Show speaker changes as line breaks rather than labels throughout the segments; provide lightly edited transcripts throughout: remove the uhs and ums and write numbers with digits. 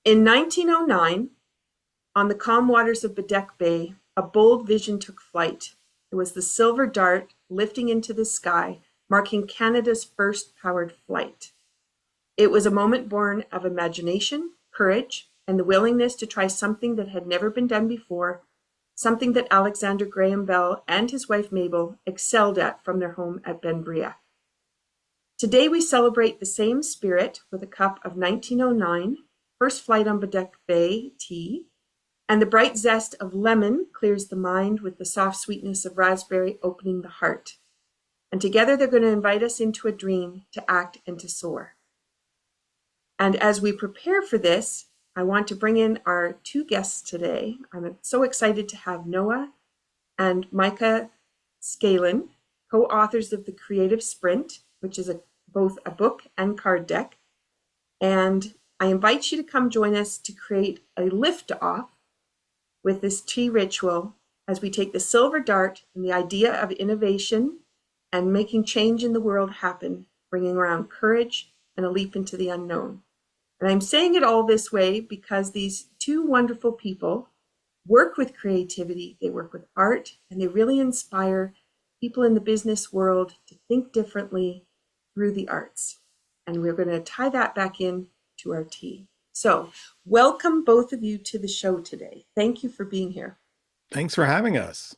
In 1909, on the calm waters of Baddeck Bay, a bold vision took flight. It was the silver dart lifting into the sky, marking Canada's first powered flight. It was a moment born of imagination, courage, and the willingness to try something that had never been done before, something that Alexander Graham Bell and his wife Mabel excelled at from their home at Benbria. Today we celebrate the same spirit with a cup of 1909, first flight on Baddeck Bay tea, and the bright zest of lemon clears the mind with the soft sweetness of raspberry opening the heart. And together they're going to invite us into a dream to act and to soar. And as we prepare for this, I want to bring in our two guests today. I'm so excited to have Noah and Mica Scalin, co-authors of The Creative Sprint, which is both a book and card deck. And I invite you to come join us to create a lift-off with this tea ritual as we take the silver dart and the idea of innovation and making change in the world happen, bringing around courage and a leap into the unknown. And I'm saying it all this way because these two wonderful people work with creativity, they work with art, and they really inspire people in the business world to think differently through the arts. And we're going to tie that back in to our tea. So welcome both of you to the show today. Thank you for being here.
Thanks for having us.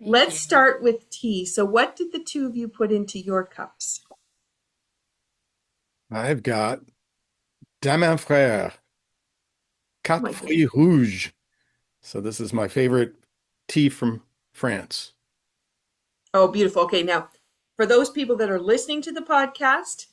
Let's start with tea. So what did the two of you put into your cups?
I've got Dame Frère,
Oh
Quatre Fruits Rouges. So this is my favorite tea from France.
Oh, beautiful. Okay, now for those people that are listening to the podcast,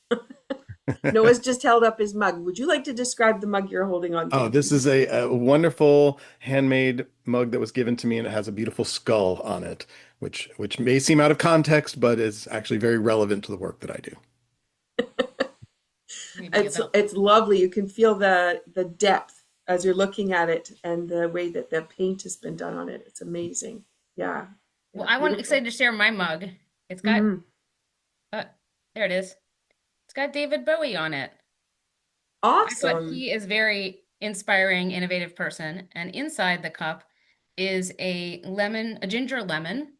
Noah's just held up his mug. Would you like to describe the mug you're holding on to?
Oh, this is a wonderful handmade mug that was given to me, and it has a beautiful skull on it, which may seem out of context, but is actually very relevant to the work that I do.
It's lovely. You can feel the depth as you're looking at it and the way that the paint has been done on it. It's amazing. Yeah.
Well, I want excited to share my mug. It's got there it is. It's got David Bowie on it.
Awesome.
I thought he is very inspiring, innovative person. And inside the cup is a ginger lemon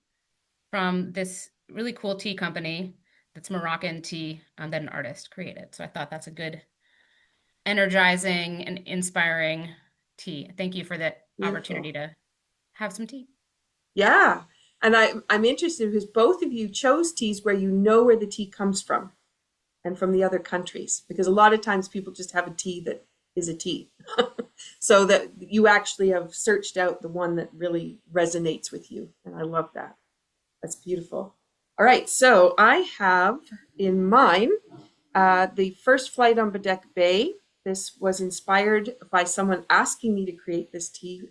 from this really cool tea company that's Moroccan tea that an artist created. So I thought that's a good, energizing and inspiring tea. Thank you for the opportunity to have some tea.
Yeah. And I'm interested because both of you chose teas where you know where the tea comes from and from the other countries, because a lot of times people just have a tea that is a tea. So that you actually have searched out the one that really resonates with you. And I love that. That's beautiful. All right, so I have in mine the first flight on Baddeck Bay. This was inspired by someone asking me to create this tea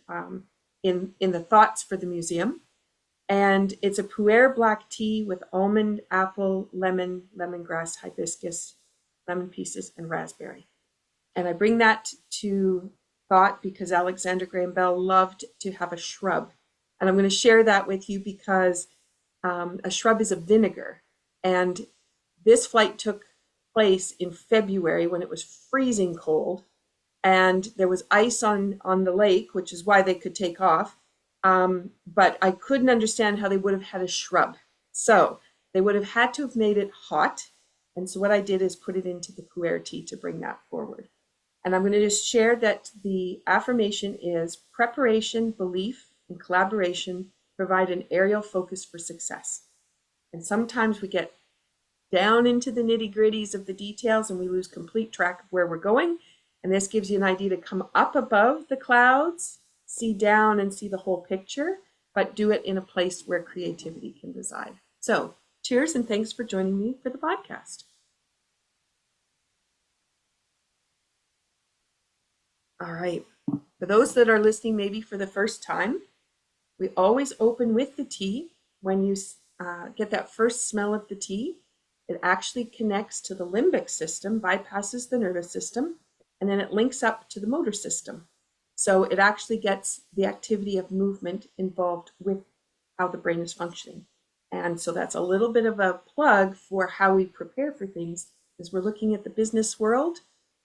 in the thoughts for the museum. And it's a pu'er black tea with almond, apple, lemon, lemongrass, hibiscus, lemon pieces, and raspberry. And I bring that to thought because Alexander Graham Bell loved to have a shrub. And I'm going to share that with you because a shrub is a vinegar. And this flight took place in February when it was freezing cold. And there was ice on the lake, which is why they could take off. But I couldn't understand how they would have had a shrub. So they would have had to have made it hot. And so what I did is put it into the pu'er tea to bring that forward. And I'm going to just share that the affirmation is preparation, belief, and collaboration provide an aerial focus for success. And sometimes we get down into the nitty-gritties of the details and we lose complete track of where we're going. And this gives you an idea to come up above the clouds, see down and see the whole picture, but do it in a place where creativity can reside. So cheers and thanks for joining me for the podcast. All right, for those that are listening maybe for the first time, we always open with the tea. When you get that first smell of the tea, it actually connects to the limbic system, bypasses the nervous system, and then it links up to the motor system. So it actually gets the activity of movement involved with how the brain is functioning. And so that's a little bit of a plug for how we prepare for things as we're looking at the business world.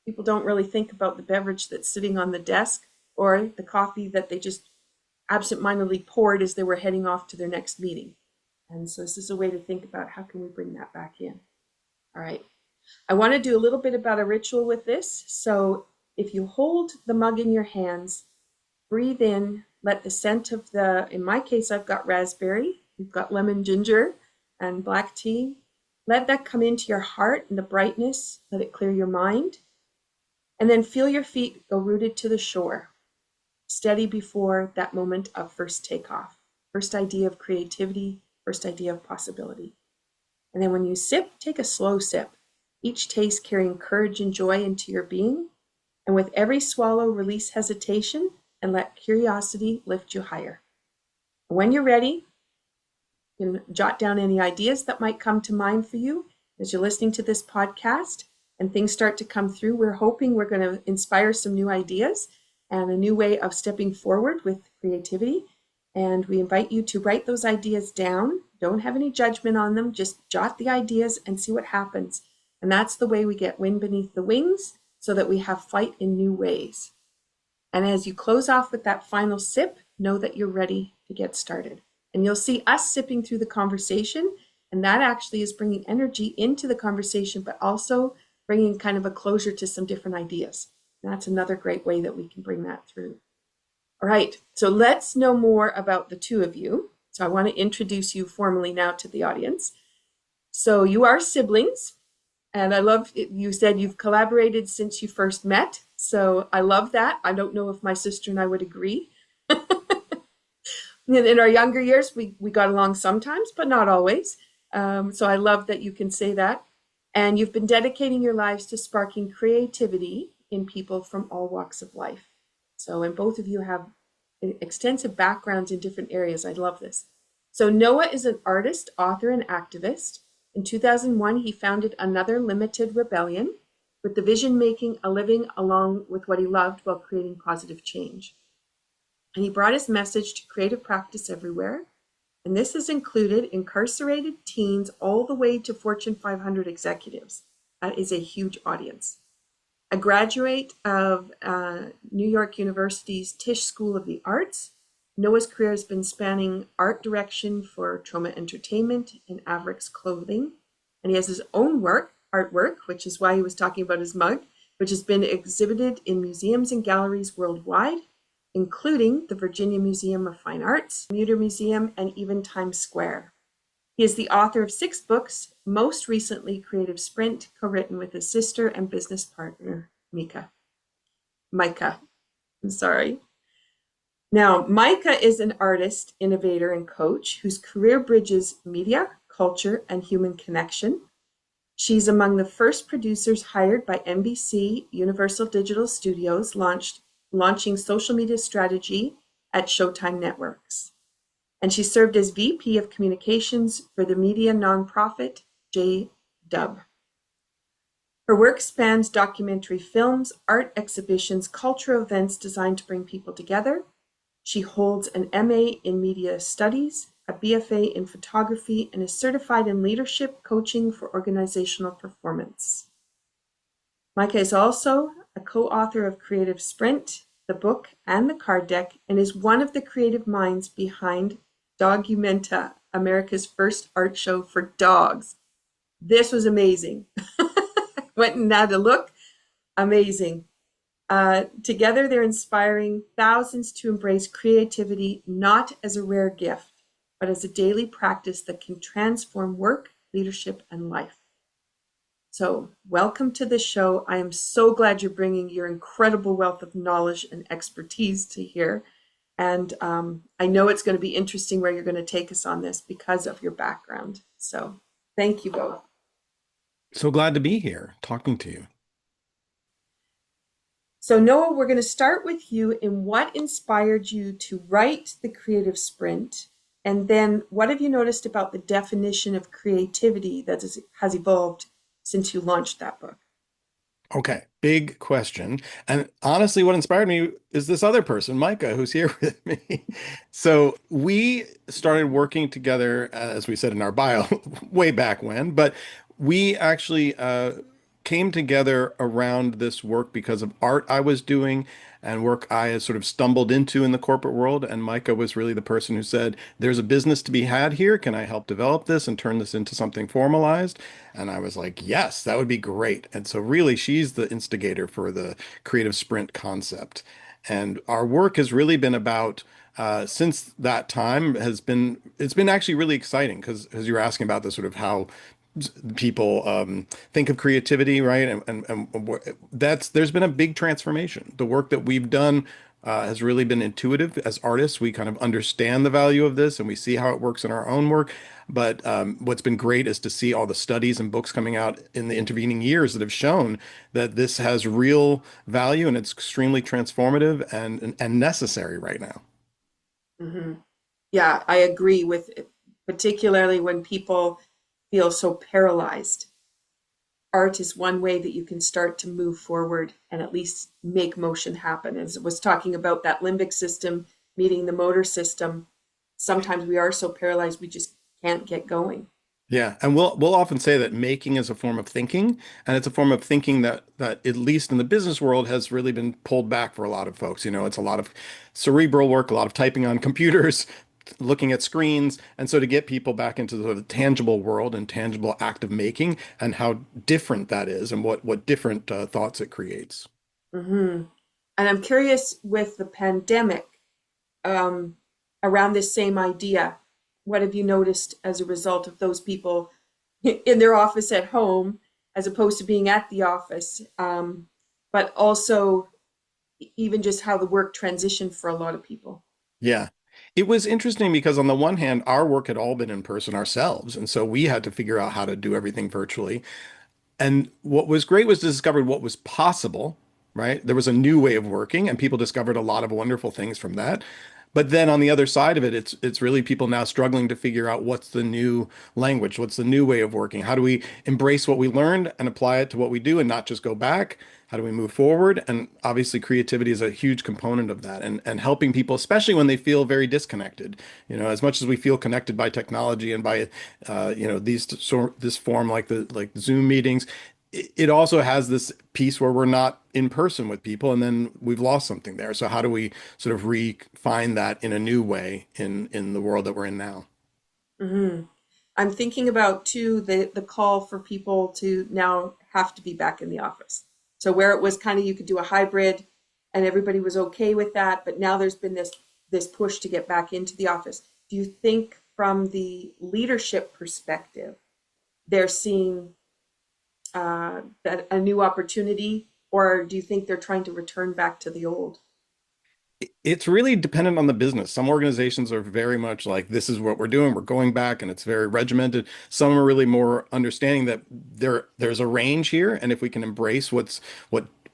People don't really think about the beverage that's sitting on the desk or the coffee that they just absentmindedly poured as they were heading off to their next meeting. And so this is a way to think about how can we bring that back in. All right. I want to do a little bit about a ritual with this. So if you hold the mug in your hands, breathe in, let the scent of in my case, I've got raspberry, you've got lemon ginger and black tea. Let that come into your heart and the brightness, let it clear your mind. And then feel your feet go rooted to the shore, steady before that moment of first takeoff, first idea of creativity, first idea of possibility. And then when you sip, take a slow sip, each taste carrying courage and joy into your being. And with every swallow, release hesitation and let curiosity lift you higher. When you're ready, you can jot down any ideas that might come to mind for you as you're listening to this podcast and things start to come through. We're hoping we're going to inspire some new ideas and a new way of stepping forward with creativity. And we invite you to write those ideas down. Don't have any judgment on them. Just jot the ideas and see what happens. And that's the way we get wind beneath the wings so that we have flight in new ways. And as you close off with that final sip, know that you're ready to get started. And you'll see us sipping through the conversation. And that actually is bringing energy into the conversation, but also bringing kind of a closure to some different ideas. And that's another great way that we can bring that through. All right, so let's know more about the two of you. So I want to introduce you formally now to the audience. So you are siblings, and I love it. You said you've collaborated since you first met. So I love that. I don't know if my sister and I would agree. In our younger years, we got along sometimes, but not always. So I love that you can say that. And you've been dedicating your lives to sparking creativity in people from all walks of life. So, and both of you have extensive backgrounds in different areas. I love this. So Noah is an artist, author, and activist. In 2001, he founded Another Limited Rebellion with the vision making a living along with what he loved while creating positive change. And he brought his message to creative practice everywhere. And this has included incarcerated teens all the way to Fortune 500 executives. That is a huge audience. A graduate of New York University's Tisch School of the Arts, Noah's career has been spanning art direction for Trauma Entertainment and Avrix Clothing. And he has his own artwork, which is why he was talking about his mug, which has been exhibited in museums and galleries worldwide, including the Virginia Museum of Fine Arts, Mutter Museum, and even Times Square. He is the author of 6 books, most recently Creative Sprint, co-written with his sister and business partner, Mica. I'm sorry. Now, Mica is an artist, innovator, and coach whose career bridges media, culture, and human connection. She's among the first producers hired by NBC Universal Digital Studios, launching social media strategy at Showtime Networks. And she served as VP of Communications for the media nonprofit J-Dub. Her work spans documentary films, art exhibitions, cultural events designed to bring people together. She holds an MA in Media Studies, a BFA in Photography, and is certified in Leadership Coaching for Organizational Performance. Mica is also a co-author of Creative Sprint, the book, and the card deck, and is one of the creative minds behind Dogumenta, America's first art show for dogs. This was amazing. Went and had a look. Amazing. Together, they're inspiring thousands to embrace creativity, not as a rare gift, but as a daily practice that can transform work, leadership, and life. So welcome to the show. I am so glad you're bringing your incredible wealth of knowledge and expertise to here. And I know it's going to be interesting where you're going to take us on this because of your background. So thank you both.
So glad to be here talking to you.
So Noah, we're going to start with you in what inspired you to write the Creative Sprint, and then what have you noticed about the definition of creativity that has evolved since you launched that book?
Okay, big question. And honestly, what inspired me is this other person, Mica, who's here with me. So we started working together, as we said in our bio, way back when, but we actually came together around this work because of art I was doing and work I had sort of stumbled into in the corporate world. And Micah was really the person who said, there's a business to be had here. Can I help develop this and turn this into something formalized? And I was like, yes, that would be great. And so really she's the instigator for the creative sprint concept. And our work has really been about since that time has been it's been actually really exciting because as you were asking about the sort of how people think of creativity, right? And that's there's been a big transformation. The work that we've done has really been intuitive as artists. We kind of understand the value of this and we see how it works in our own work. But what's been great is to see all the studies and books coming out in the intervening years that have shown that this has real value and it's extremely transformative and necessary right now.
Hmm. Yeah, I agree with it, particularly when people feel so paralyzed. Art is one way that you can start to move forward and at least make motion happen. As it was talking about that limbic system meeting the motor system, sometimes we are so paralyzed we just can't get going.
Yeah, and we'll often say that making is a form of thinking, and it's a form of thinking that at least in the business world has really been pulled back for a lot of folks. You know, it's a lot of cerebral work, a lot of typing on computers, looking at screens, and so to get people back into the tangible world and tangible act of making, and how different that is, and what different thoughts it creates.
Hmm. And I'm curious with the pandemic, um, around this same idea, what have you noticed as a result of those people in their office at home as opposed to being at the office? But also, even just how the work transitioned for a lot of people.
Yeah. It was interesting because on the one hand, our work had all been in person ourselves, and so we had to figure out how to do everything virtually. And what was great was to discover what was possible, right? There was a new way of working, and people discovered a lot of wonderful things from that. But then on the other side of it, it's really people now struggling to figure out what's the new language, what's the new way of working. How do we embrace what we learned and apply it to what we do and not just go back? How do we move forward? And obviously creativity is a huge component of that and helping people, especially when they feel very disconnected. You know, as much as we feel connected by technology and by this form like the Zoom meetings, it also has this piece where we're not in person with people and then we've lost something there. So how do we sort of refine that in a new way in the world that we're in now?
Hmm. I'm thinking about too the call for people to now have to be back in the office. So where it was kind of you could do a hybrid and everybody was okay with that, but now there's been this push to get back into the office. Do you think from the leadership perspective, they're seeing that a new opportunity, or do you think they're trying to return back to the old?
It's really dependent on the business. Some organizations are very much like, this is what we're doing, we're going back, and it's very regimented. Some are really more understanding that there's a range here, and if we can embrace what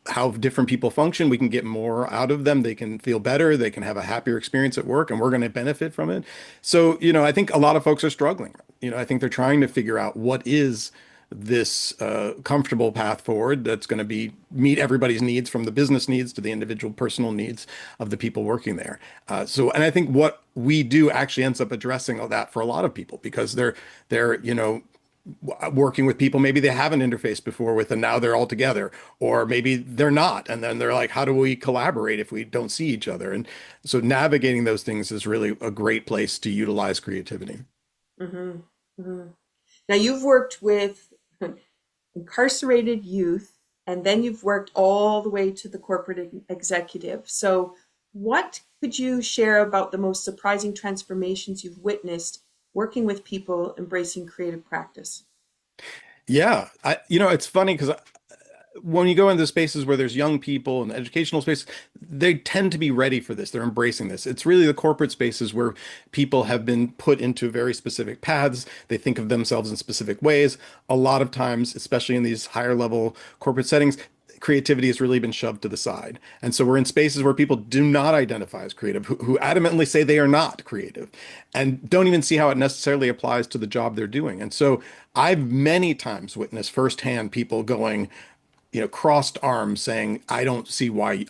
how different people function, we can get more out of them. They can feel better, they can have a happier experience at work, and we're going to benefit from it. So, you know, I think a lot of folks are struggling. You know, I think they're trying to figure out what is this comfortable path forward that's going to be meet everybody's needs from the business needs to the individual personal needs of the people working there. And I think what we do actually ends up addressing all that for a lot of people because they're you know working with people maybe they haven't interfaced before with and now they're all together, or maybe they're not and then they're like, how do we collaborate if we don't see each other? And so navigating those things is really a great place to utilize creativity.
Hmm. Hmm. Now you've worked with incarcerated youth, and then you've worked all the way to the corporate executive. So, what could you share about the most surprising transformations you've witnessed working with people embracing creative practice?
Yeah, you know, it's funny because when you go into spaces where there's young people and educational space, they tend to be ready for this. They're embracing this. It's really the corporate spaces where people have been put into very specific paths. They think of themselves in specific ways. A lot of times, especially in these higher level corporate settings, creativity has really been shoved to the side. And so we're in spaces where people do not identify as creative, who adamantly say they are not creative and don't even see how it necessarily applies to the job they're doing. And so I've many times witnessed firsthand people going, you know, crossed arms saying, I don't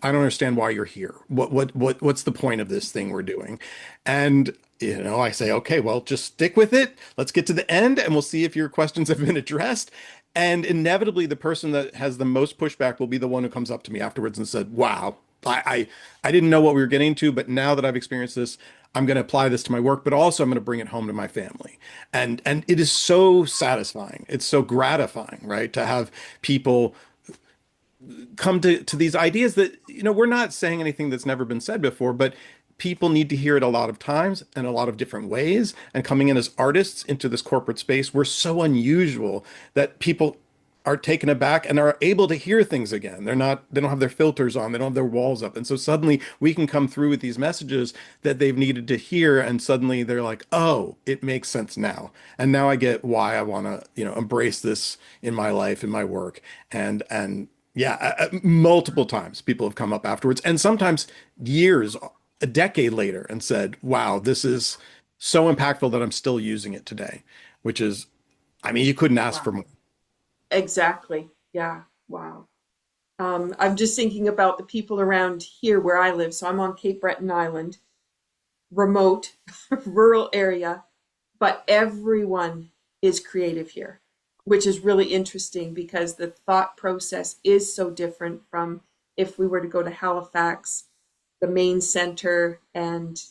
understand why you're here. What's the point of this thing we're doing? And, you know, I say, okay, well, just stick with it. Let's get to the end and we'll see if your questions have been addressed. And inevitably, the person that has the most pushback will be the one who comes up to me afterwards and said, "Wow, I didn't know what we were getting to, but now that I've experienced this, I'm going to apply this to my work, but also I'm going to bring it home to my family." And it is so satisfying. It's so gratifying, right, to have people come to these ideas that, we're not saying anything that's never been said before, but people need to hear it a lot of times and a lot of different ways. And coming in as artists into this corporate space, we're so unusual that people are taken aback and are able to hear things again. They don't have their filters on, they don't have their walls up. And so suddenly we can come through with these messages that they've needed to hear. And suddenly they're like, oh, it makes sense now. And now I get why I want to, embrace this in my life, in my work. And yeah, multiple times people have come up afterwards, and sometimes years, a decade later, and said, "Wow, this is so impactful that I'm still using it today," which is, I mean, you couldn't ask for
Wow.
more.
Exactly. Yeah. Wow. I'm just thinking about the people around here where I live. So I'm on Cape Breton Island, remote, rural area, but everyone is creative here, which is really interesting because the thought process is so different from if we were to go to Halifax, the main center, and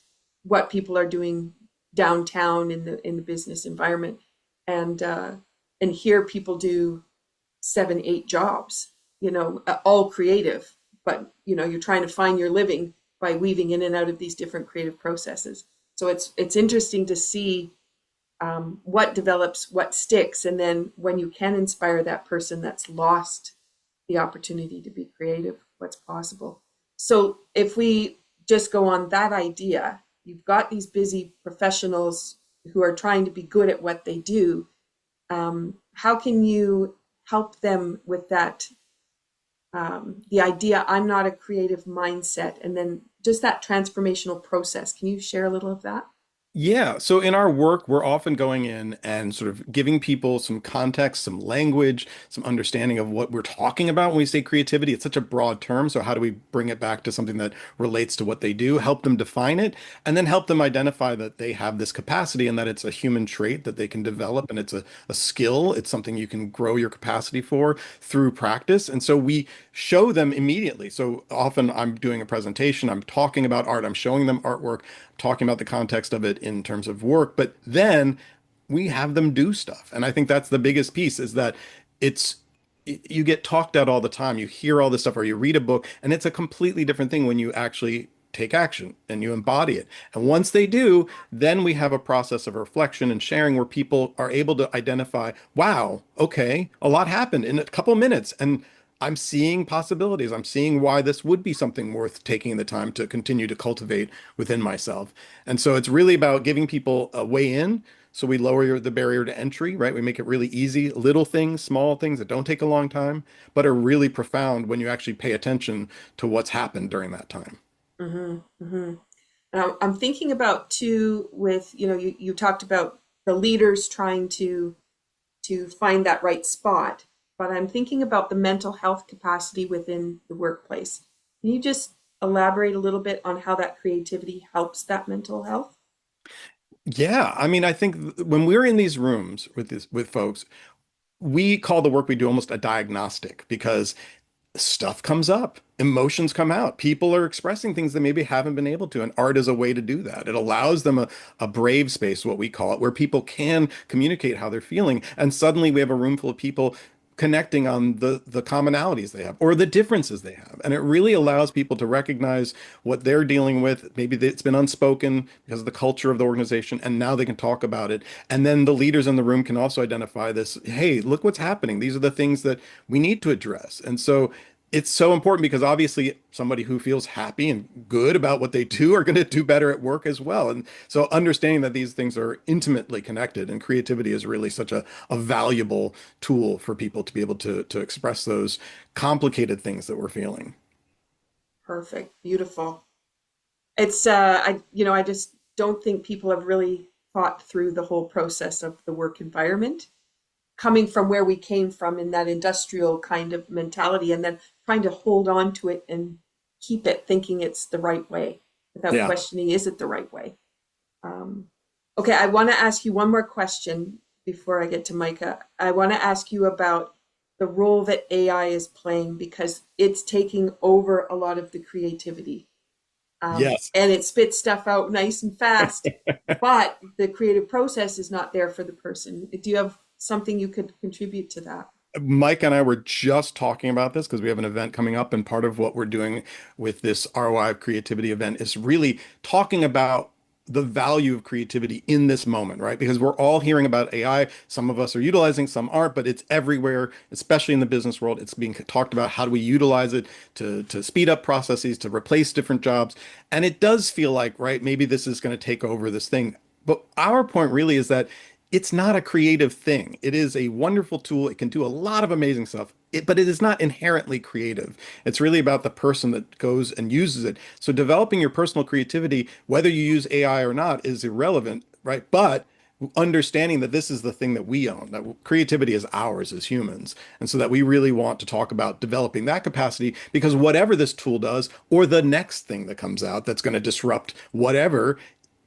what people are doing downtown in the business environment. And here people do 7, 8 jobs, all creative, but you're trying to find your living by weaving in and out of these different creative processes. So it's interesting to see what develops, what sticks, and then when you can inspire that person that's lost the opportunity to be creative, what's possible. So if we just go on that idea, you've got these busy professionals who are trying to be good at what they do. How can you help them with that? The idea, I'm not a creative mindset, and then just that transformational process. Can you share a little of that?
Yeah. So in our work, we're often going in and sort of giving people some context, some language, some understanding of what we're talking about when we say creativity. It's such a broad term. So how do we bring it back to something that relates to what they do, help them define it, and then help them identify that they have this capacity and that it's a human trait that they can develop and it's a skill. It's something you can grow your capacity for through practice. And so we show them immediately. So often I'm doing a presentation, I'm talking about art, I'm showing them artwork, talking about the context of it in terms of work, but then we have them do stuff. And I think that's the biggest piece is that it's you get talked at all the time. You hear all this stuff or you read a book, and it's a completely different thing when you actually take action and you embody it. And once they do, then we have a process of reflection and sharing where people are able to identify, wow, okay, a lot happened in a couple minutes. And I'm seeing possibilities. I'm seeing why this would be something worth taking the time to continue to cultivate within myself. And so it's really about giving people a way in. So we lower the barrier to entry, right? We make it really easy. Little things, small things that don't take a long time, but are really profound when you actually pay attention to what's happened during that time.
Mm-hmm, mm-hmm. Now, I'm thinking about too with, you talked about the leaders trying to find that right spot, but I'm thinking about the mental health capacity within the workplace. Can you just elaborate a little bit on how that creativity helps that mental health?
Yeah, I mean, I think when we're in these rooms with folks, we call the work we do almost a diagnostic because stuff comes up, emotions come out. People are expressing things they maybe haven't been able to, and art is a way to do that. It allows them a brave space, what we call it, where people can communicate how they're feeling. And suddenly we have a room full of people connecting on the commonalities they have or the differences they have. And it really allows people to recognize what they're dealing with. Maybe it's been unspoken because of the culture of the organization, and now they can talk about it. And then the leaders in the room can also identify this, hey, look what's happening. These are the things that we need to address. And so it's so important because obviously somebody who feels happy and good about what they do are going to do better at work as well. And so understanding that these things are intimately connected and creativity is really such a valuable tool for people to be able to express those complicated things that we're feeling.
Perfect, beautiful. It's I just don't think people have really thought through the whole process of the work environment coming from where we came from in that industrial kind of mentality and then trying to hold on to it and keep it thinking it's the right way without
Yeah.
questioning, is it the right way? Um, okay, I want to ask you one more question. before I get to Micah. I want to ask you about the role that AI is playing because it's taking over a lot of the creativity.
Yes.
And it spits stuff out nice and fast, but the creative process is not there for the person. Do you have something you could contribute to that?
Mike and I were just talking about this because we have an event coming up, and part of what we're doing with this ROI of creativity event is really talking about the value of creativity in this moment, right? Because we're all hearing about AI. Some of us are utilizing, some aren't, but it's everywhere, especially in the business world. It's being talked about how do we utilize it to speed up processes, to replace different jobs. And it does feel like, right, maybe this is going to take over this thing. But our point really is that it's not a creative thing. It is a wonderful tool. It can do a lot of amazing stuff, but it is not inherently creative. It's really about the person that goes and uses it. So developing your personal creativity, whether you use AI or not, is irrelevant, right? But understanding that this is the thing that we own, that creativity is ours as humans. And so that we really want to talk about developing that capacity because whatever this tool does, or the next thing that comes out that's going to disrupt whatever,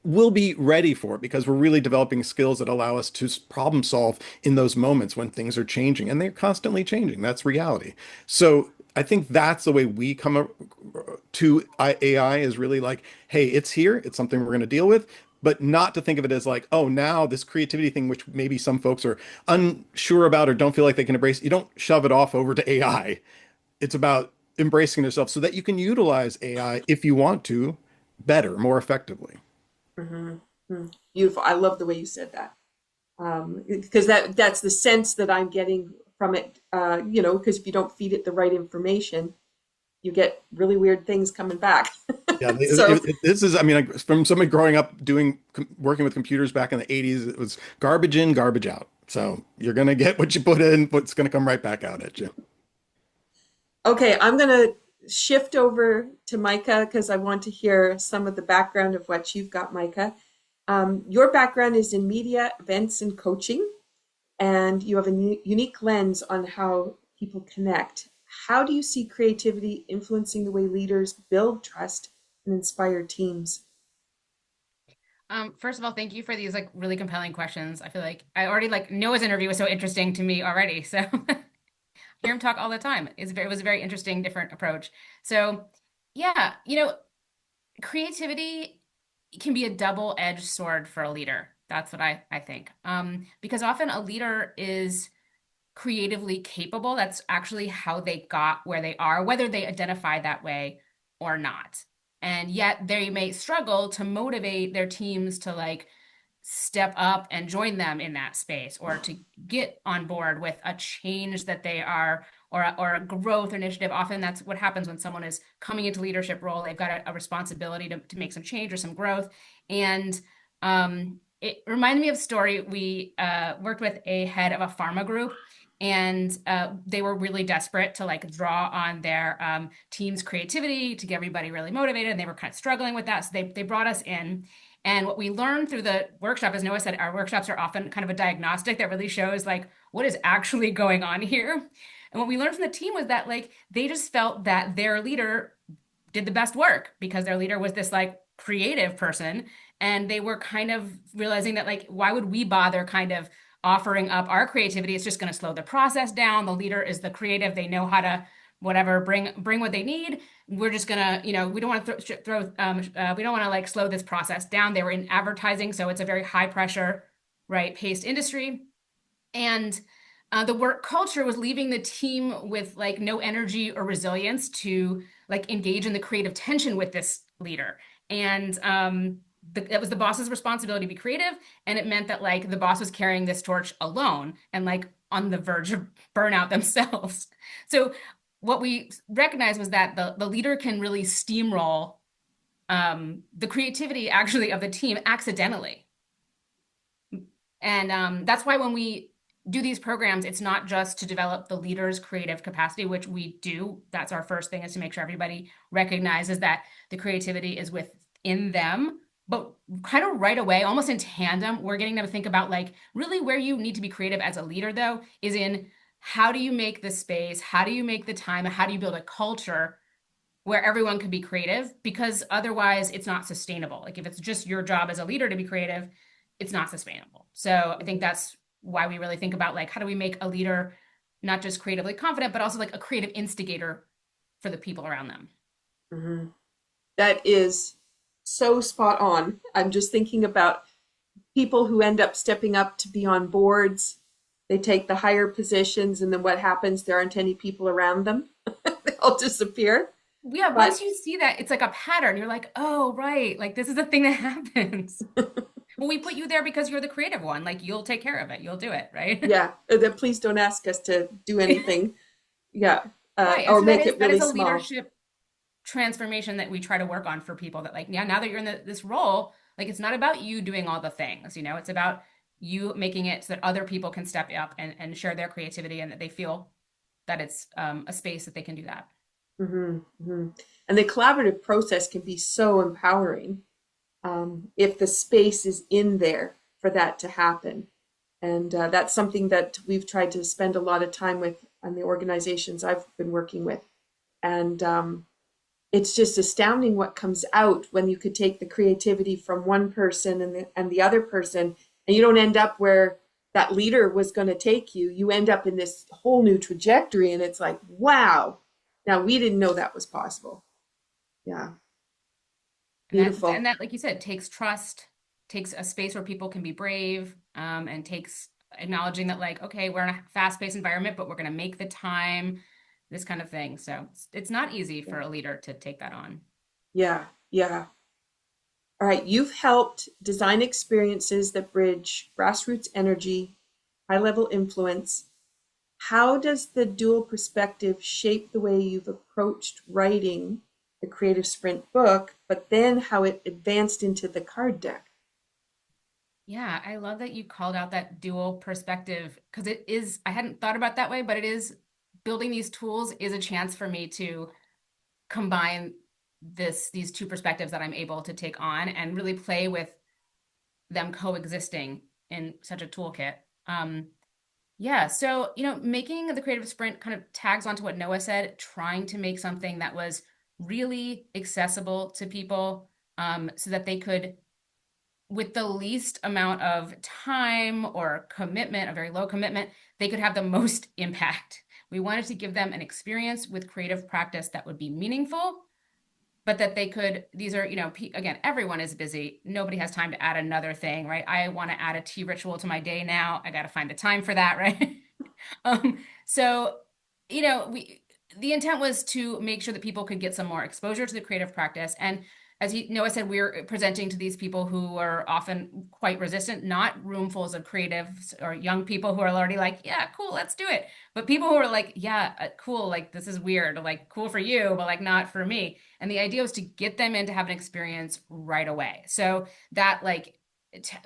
we'll be ready for it because we're really developing skills that allow us to problem solve in those moments when things are changing, and they're constantly changing. That's reality. So I think that's the way we come to AI is really like, hey, it's here. It's something we're going to deal with, but not to think of it as like, oh, now this creativity thing, which maybe some folks are unsure about or don't feel like they can embrace, you don't shove it off over to AI. It's about embracing yourself so that you can utilize AI if you want to better, more effectively.
Mm-hmm. Beautiful. I love the way you said that. Because that's the sense that I'm getting from it. Because if you don't feed it the right information, you get really weird things coming back.
Yeah,
So
this is, I mean, like, from somebody growing up working with computers back in the 80s, it was garbage in, garbage out. So you're going to get what you put in, what's going to come right back out at you.
okay, I'm gonna shift over to Micah because I want to hear some of the background of what you've got, Micah. Your background is in media, events, and coaching, and you have a unique lens on how people connect. How do you see creativity influencing the way leaders build trust and inspire teams?
First of all, thank you for these like really compelling questions. I feel like I already like Noah's interview was so interesting to me already. So hear him talk all the time. It was a very interesting, different approach. So yeah, creativity can be a double-edged sword for a leader. That's what I think. Because often a leader is creatively capable. That's actually how they got where they are, whether they identify that way or not. And yet they may struggle to motivate their teams to like step up and join them in that space or to get on board with a change that they are or a growth initiative. Often that's what happens when someone is coming into leadership role. They've got a responsibility to make some change or some growth. And it reminded me of a story. We worked with a head of a pharma group, and they were really desperate to like draw on their team's creativity to get everybody really motivated, and they were kind of struggling with that. So they brought us in, and what we learned through the workshop, as Noah said, our workshops are often kind of a diagnostic that really shows like what is actually going on here. And what we learned from the team was that like they just felt that their leader did the best work because their leader was this like creative person, and they were kind of realizing that like why would we bother kind of offering up our creativity? It's just going to slow the process down. The leader is the creative. They know how to whatever bring what they need. We're just gonna, we don't want to we don't want to like slow this process down. They were in advertising, so it's a very high pressure, right, paced industry, and the work culture was leaving the team with like no energy or resilience to like engage in the creative tension with this leader. And it was the boss's responsibility to be creative, and it meant that like the boss was carrying this torch alone and like on the verge of burnout themselves. So what we recognized was that the leader can really steamroll the creativity actually of the team accidentally. And that's why when we do these programs, it's not just to develop the leader's creative capacity, which we do. That's our first thing, is to make sure everybody recognizes that the creativity is within them. But kind of right away, almost in tandem, we're getting them to think about like really where you need to be creative as a leader, though, is in how do you make the space, how do you make the time, and how do you build a culture where everyone can be creative? Because otherwise it's not sustainable. Like if it's just your job as a leader to be creative, it's not sustainable. So I think that's why we really think about like, how do we make a leader not just creatively confident, but also like a creative instigator for the people around them.
Mhm. That is so spot on. I'm just thinking about people who end up stepping up to be on boards. They take the higher positions, and then what happens? There aren't any people around them. They all disappear.
Yeah,
But
once you see that, it's like a pattern. You're like, oh, right. Like this is a thing that happens. Well, we put you there because you're the creative one. Like you'll take care of it. You'll do it, right?
yeah, then please don't ask us to do anything. Yeah,
Right. And
or
so
make it
that
really
is a
small.
leadership transformation that we try to work on for people that like, yeah, now that you're in this role, like it's not about you doing all the things, you know, it's about you making it so that other people can step up and share their creativity and that they feel that it's a space that they can do that.
Hmm, hmm. And the collaborative process can be so empowering if the space is in there for that to happen. And that's something that we've tried to spend a lot of time with on the organizations I've been working with. And it's just astounding what comes out when you could take the creativity from one person and the other person, and you don't end up where that leader was going to take you. You end up in this whole new trajectory, and it's like, wow, now we didn't know that was possible. Yeah,
And
beautiful.
that, like you said, takes trust, takes a space where people can be brave, and takes acknowledging that, like, okay, we're in a fast-paced environment, but we're going to make the time, this kind of thing. So it's not easy
Yeah,
for a leader to take that on.
yeah, yeah. All right, you've helped design experiences that bridge grassroots energy, high level influence. How does the dual perspective shape the way you've approached writing the Creative Sprint book, but then how it advanced into the card deck?
Yeah, I love that you called out that dual perspective because it is, I hadn't thought about that way, but it is building these tools is a chance for me to combine these two perspectives that I'm able to take on and really play with them coexisting in such a toolkit. Um, yeah, so making the creative sprint kind of tags onto what Noah said, trying to make something that was really accessible to people, so that they could, with the least amount of time or commitment, a very low commitment, they could have the most impact. We wanted to give them an experience with creative practice that would be meaningful, but that they could, these are, again, everyone is busy. Nobody has time to add another thing, right? I want to add a tea ritual to my day now. I got to find the time for that, right? So, the intent was to make sure that people could get some more exposure to the creative practice. And as Noah said, we're presenting to these people who are often quite resistant, not roomfuls of creatives or young people who are already like, yeah, cool, let's do it. But people who are like, yeah, cool, like this is weird, like cool for you, but like not for me. And the idea was to get them in to have an experience right away. So that like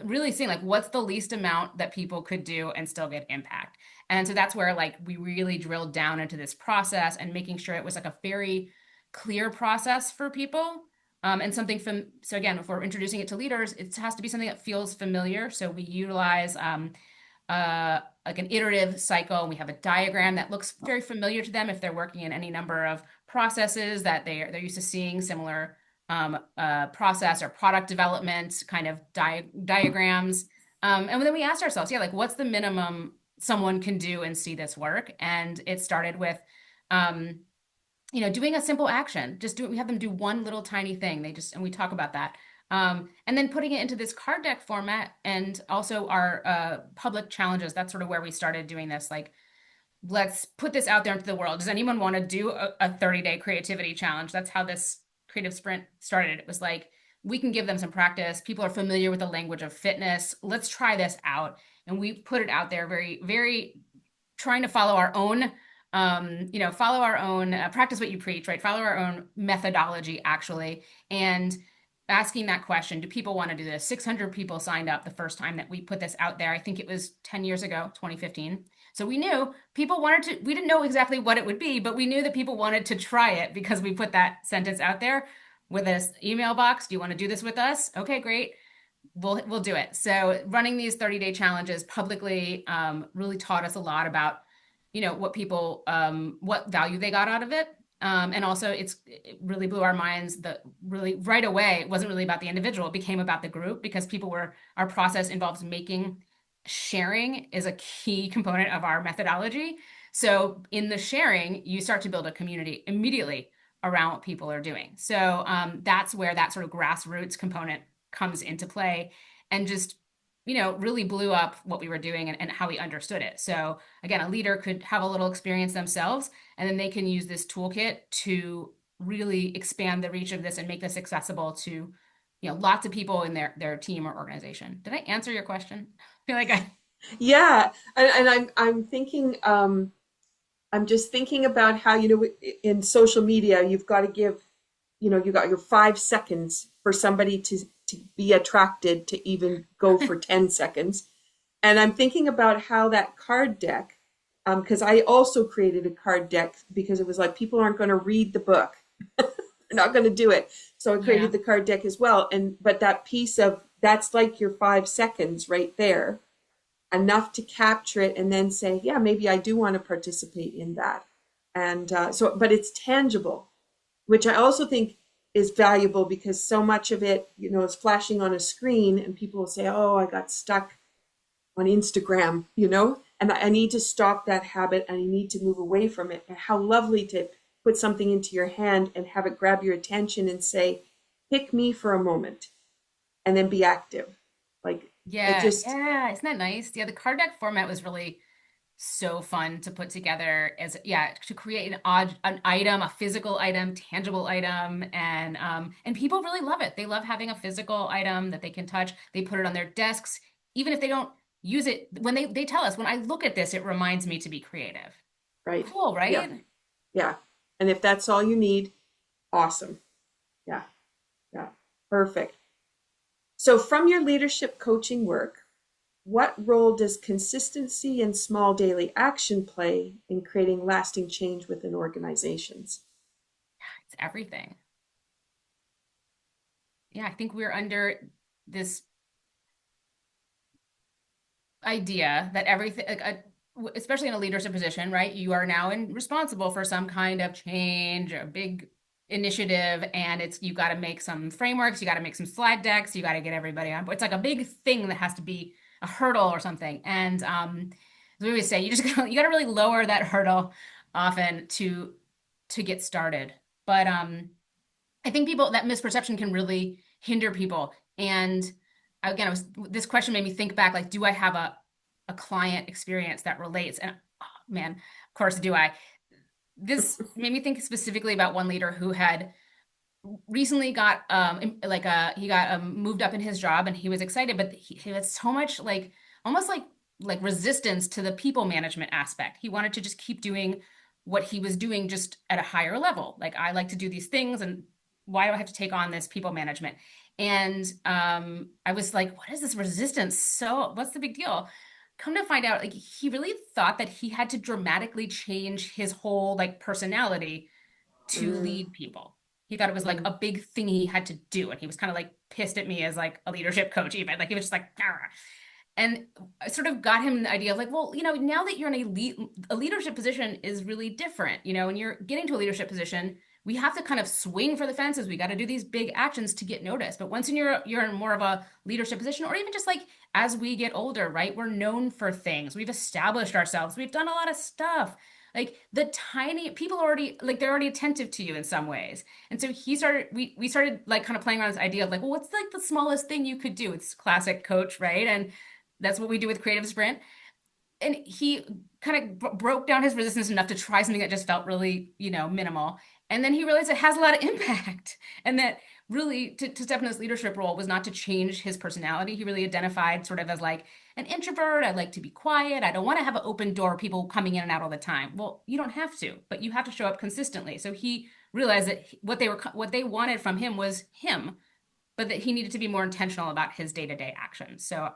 really seeing like what's the least amount that people could do and still get impact. And so that's where like we really drilled down into this process and making sure it was like a very clear process for people. And something from, so again, if we're introducing it to leaders, it has to be something that feels familiar. So we utilize like an iterative cycle. And we have a diagram that looks very familiar to them if they're working in any number of processes that they're used to seeing similar process or product development kind of diagrams. And then we asked ourselves, yeah, like what's the minimum someone can do and see this work? And it started with, doing a simple action. We have them do one little tiny thing. And we talk about that. And then putting it into this card deck format and also our public challenges. That's sort of where we started doing this. Like, let's put this out there into the world. Does anyone want to do a 30-day creativity challenge? That's how this creative sprint started. It was like, we can give them some practice. People are familiar with the language of fitness. Let's try this out. And we put it out there very, very trying to follow our own, practice what you preach, right? Follow our own methodology, actually. And asking that question, do people want to do this? 600 people signed up the first time that we put this out there. I think it was 10 years ago, 2015. So we knew people wanted to, we didn't know exactly what it would be, but we knew that people wanted to try it because we put that sentence out there with this email box. Do you want to do this with us? Okay, great. We'll do it. So running these 30-day challenges publicly really taught us a lot about, what value they got out of it. And also it really blew our minds that really right away, it wasn't really about the individual. It became about the group because our process involves making sharing is a key component of our methodology. So in the sharing, you start to build a community immediately around what people are doing. So that's where that sort of grassroots component comes into play and just, really blew up what we were doing and how we understood it. So again, a leader could have a little experience themselves, and then they can use this toolkit to really expand the reach of this and make this accessible to, lots of people in their team or organization. Did I answer your question? I feel like I
Yeah, and I'm thinking I'm just thinking about how, in social media, you've got to give, you got your 5 seconds for somebody to be attracted to even go for 10 seconds. And I'm thinking about how that card deck, because I also created a card deck because it was like people aren't going to read the book. They're not going to do it. So I
yeah.
created the card deck as well. But that piece of that's like your 5 seconds right there, enough to capture it and then say, yeah, maybe I do want to participate in that. And but it's tangible, which I also think is valuable because so much of it, is flashing on a screen and people will say, oh, I got stuck on Instagram, and I need to stop that habit and I need to move away from it. And how lovely to put something into your hand and have it grab your attention and say, pick me for a moment and then be active. Like it
Yeah,
just,
yeah. Isn't that nice? Yeah, the card deck format was really so fun to put together as, yeah, to create an item, a physical item, tangible item, and people really love it. They love having a physical item that they can touch. They put it on their desks, even if they don't use it. When they tell us, when I look at this, it reminds me to be creative.
right.
Cool,
Yeah.
right?
Yeah. And if that's all you need, awesome. Yeah. Yeah. Perfect. So, from your leadership coaching work, what role does consistency and small daily action play in creating lasting change within organizations?
It's everything. Yeah, I think we're under this idea that everything, like especially in a leadership position, right? You are now responsible for some kind of change, a big initiative, and you got to make some frameworks, you got to make some slide decks, you got to get everybody on board. It's like a big thing that has to be a hurdle or something. And as we always say, you got to really lower that hurdle often to get started. But I think people that misperception can really hinder people. And again, this question made me think back, like, do I have a client experience that relates? And oh, man, of course do I. This made me think specifically about one leader who had recently got he got moved up in his job and he was excited, but he had so much like almost like resistance to the people management aspect. He wanted to just keep doing what he was doing just at a higher level. Like, I like to do these things, and why do I have to take on this people management? And I was like, what is this resistance? So what's the big deal? Come to find out, like, he really thought that he had to dramatically change his whole like personality to
Mm,
lead people. He thought it was like
mm,
a big thing he had to do. And he was kind of like pissed at me as like a leadership coach, even. Like, he was just like, "Argh." And I sort of got him the idea of like, well, now that you're in a leadership position is really different. When you're getting to a leadership position, we have to kind of swing for the fences. We got to do these big actions to get noticed. But once you're in more of a leadership position, or even just like as we get older, right? We're known for things. We've established ourselves. We've done a lot of stuff. Like, the tiny people already, like, they're already attentive to you in some ways. And so we started like kind of playing around this idea of like, well, what's like the smallest thing you could do? It's classic coach, right? And that's what we do with Creative Sprint. And he kind of broke down his resistance enough to try something that just felt really, minimal. And then he realized it has a lot of impact. And that really, to step in this leadership role was not to change his personality. He really identified sort of as like an introvert. I like to be quiet. I don't want to have an open door, people coming in and out all the time. Well, you don't have to, but you have to show up consistently. So he realized that what they wanted from him was him, but that he needed to be more intentional about his day-to-day actions. So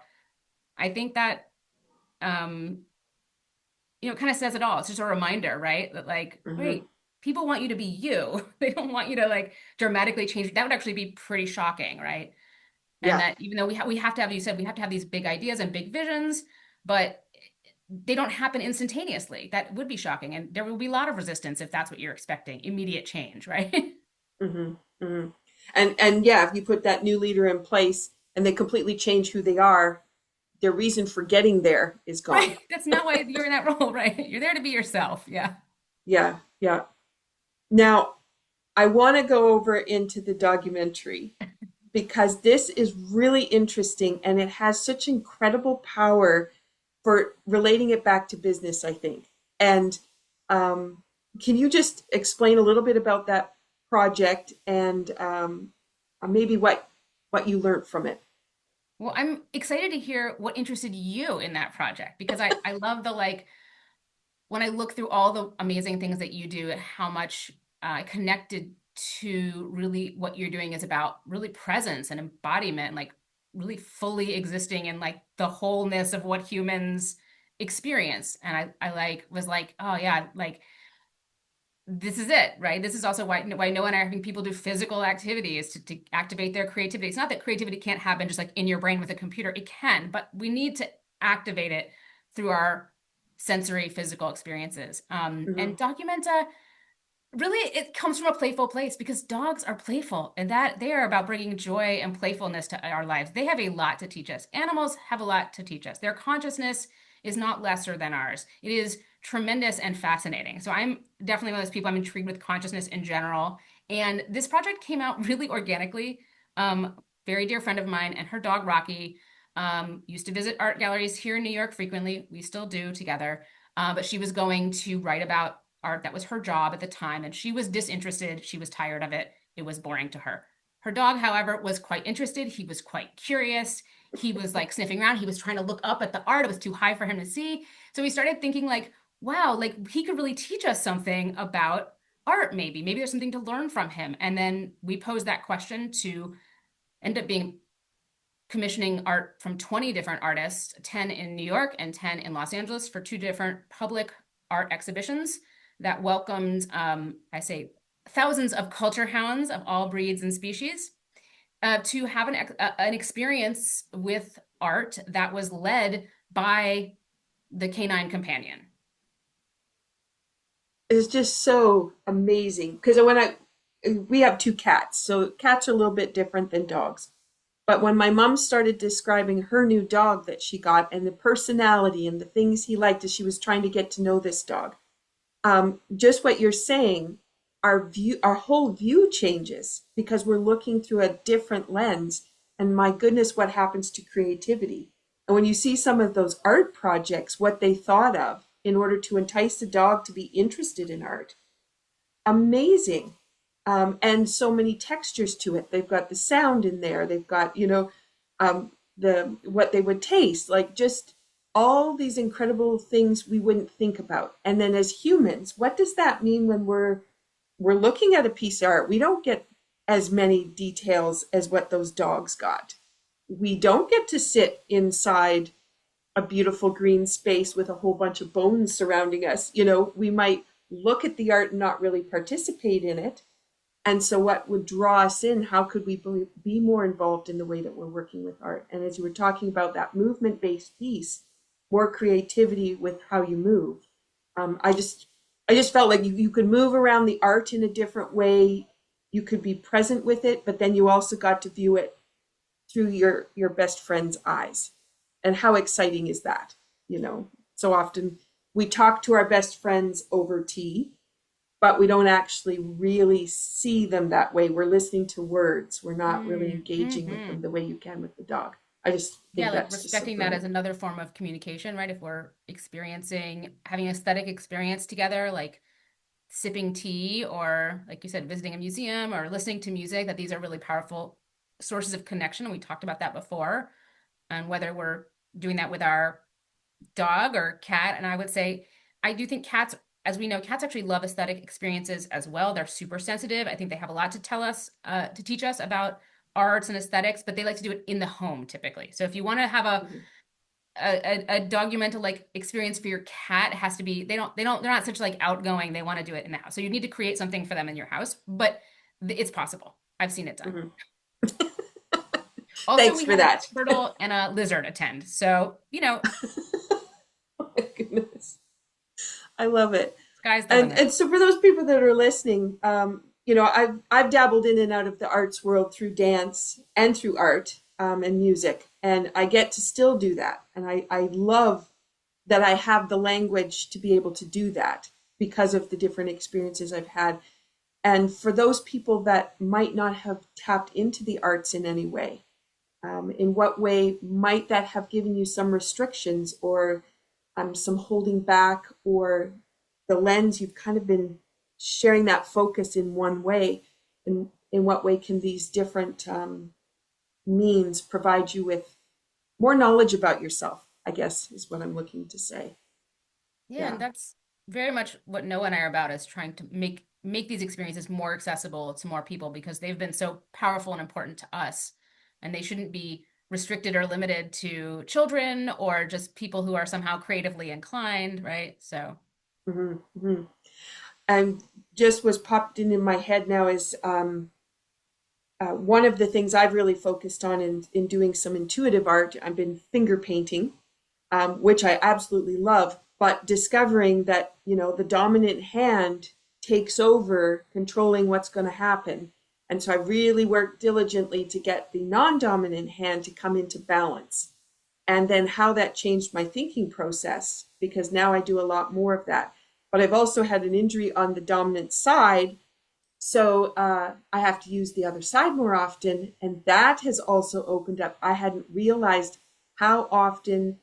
I think that um, it kind of says it all. It's just a reminder, right? That like,
mhm.
wait, people want you to be you. They don't want you to like dramatically change. That would actually be pretty shocking, right? And
Yeah.
that even though we have to have, you said, we have to have these big ideas and big visions, but they don't happen instantaneously. That would be shocking. And there will be a lot of resistance if that's what you're expecting, immediate change, right?
Hmm. Hmm. And yeah, if you put that new leader in place and they completely change who they are, their reason for getting there is gone.
Right. That's not why you're in that role, right? You're there to be yourself. Yeah.
Yeah, yeah. Now, I want to go over into the documentary because this is really interesting and it has such incredible power for relating it back to business, I think. And can you just explain a little bit about that project and maybe what you learned from it?
Well, I'm excited to hear what interested you in that project because I love the like when I look through all the amazing things that you do and how much I connected to really what you're doing is about really presence and embodiment, like really fully existing in like the wholeness of what humans experience. And I like was like, oh yeah, like this is it, right? This is also why Noah and I are having people do physical activities to activate their creativity. It's not that creativity can't happen just like in your brain with a computer. It can, but we need to activate it through our sensory physical experiences. And
Hmm.
Documenta really it comes from a playful place because dogs are playful and that they are about bringing joy and playfulness to our lives. They have a lot to teach us. Animals have a lot to teach us. Their consciousness is not lesser than ours. It is tremendous and fascinating. So I'm definitely one of those people. I'm intrigued with consciousness in general. And this project came out really organically. Very dear friend of mine and her dog Rocky used to visit art galleries here in New York frequently. We still do together. But she was going to write about art. That was her job at the time, and she was disinterested. She was tired of it. It was boring to her. Her dog, however, was quite interested. He was quite curious. He was like sniffing around. He was trying to look up at the art. It was too high for him to see. So we started thinking like, wow, like he could really teach us something about art, maybe. Maybe there's something to learn from him. And then we posed that question to end up being commissioning art from 20 different artists, 10 in New York and 10 in Los Angeles for two different public art exhibitions that welcomed, I say, thousands of culture hounds of all breeds and species to have an experience with art that was led by the canine companion.
It's just so amazing because we have two cats, so cats are a little bit different than dogs. But when my mom started describing her new dog that she got and the personality and the things he liked as she was trying to get to know this dog, just what you're saying, our whole view changes because we're looking through a different lens. And my goodness, what happens to creativity? And when you see some of those art projects, what they thought of in order to entice the dog to be interested in art, amazing. And so many textures to it. They've got the sound in there. They've got, the what they would taste, like just all these incredible things we wouldn't think about. And then as humans, what does that mean when we're looking at a piece of art? We don't get as many details as what those dogs got. We don't get to sit inside a beautiful green space with a whole bunch of bones surrounding us. We might look at the art and not really participate in it. And so, what would draw us in? How could we be more involved in the way that we're working with art? And as you were talking about that movement based piece, more creativity with how you move. I just felt like you could move around the art in a different way. You could be present with it, but then you also got to view it through your best friend's eyes. And how exciting is that? So often we talk to our best friends over tea, but we don't actually really see them that way. We're listening to words. We're not really engaging with them
Mm-hmm.
the way you can with the dog. I just
Yeah,
think
like
that's just so
respecting that as
brilliant.
another form of communication, right? If we're experiencing, having aesthetic experience together, like sipping tea or, like you said, visiting a museum or listening to music, that these are really powerful sources of connection. And we talked about that before, and whether we're doing that with our dog or cat. And I would say, I do think cats, as we know, cats actually love aesthetic experiences as well. They're super sensitive. I think they have a lot to tell us, to teach us about arts and aesthetics, but they like to do it in the home typically. So if you want to have
Mhm.
a documental like experience for your cat, it has to be they're not such like outgoing. They want to do it in the house. So you need to create something for them in your house, but it's possible. I've seen it done.
Mhm.
Also,
Thanks
we
for
had a
that.
turtle and a lizard attend. So,
Oh my goodness. I love it.
sky's the
And
limit.
and so for those people that are listening, I've dabbled in and out of the arts world through dance and through art. and music, and I get to still do that. And I love that I have the language to be able to do that because of the different experiences I've had. And for those people that might not have tapped into the arts in any way, in what way might that have given you some restrictions or some holding back, or the lens you've kind of been sharing that focus in one way? In what way can these different means provide you with more knowledge about yourself, I guess is what I'm looking to say.
Yeah,
Yeah.
and that's very much what Noah and I are about, is trying to make these experiences more accessible to more people because they've been so powerful and important to us, and they shouldn't be restricted or limited to children or just people who are somehow creatively inclined, right? So,
Hmm. Hmm. And just was popped in my head now is one of the things I've really focused on in doing some intuitive art. I've been finger painting, which I absolutely love, but discovering that, the dominant hand takes over controlling what's going to happen. And so I really worked diligently to get the non-dominant hand to come into balance. And then how that changed my thinking process, because now I do a lot more of that. But I've also had an injury on the dominant side, so I have to use the other side more often. And that has also opened up. I hadn't realized how often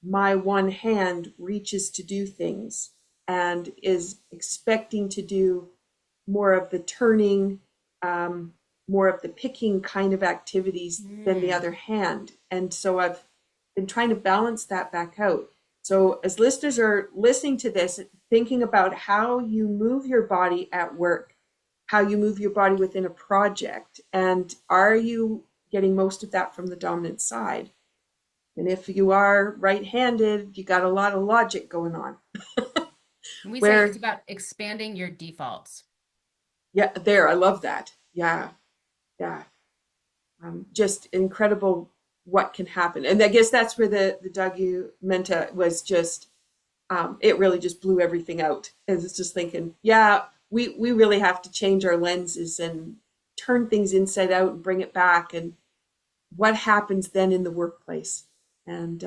my one hand reaches to do things and is expecting to do more of the turning, more of the picking kind of activities than the
mm,
other hand. And so I've been trying to balance that back out. So as listeners are listening to this, thinking about how you move your body at work, how you move your body within a project, and are you getting most of that from the dominant side? And if you are right-handed, you got a lot of logic going on.
and we say it's
Where,
about expanding your defaults.
yeah, there, I love that. Yeah, yeah. Just incredible what can happen. And I guess that's where the Documenta was just, it really just blew everything out. And it's just thinking, yeah, we really have to change our lenses and turn things inside out and bring it back. And what happens then in the workplace? And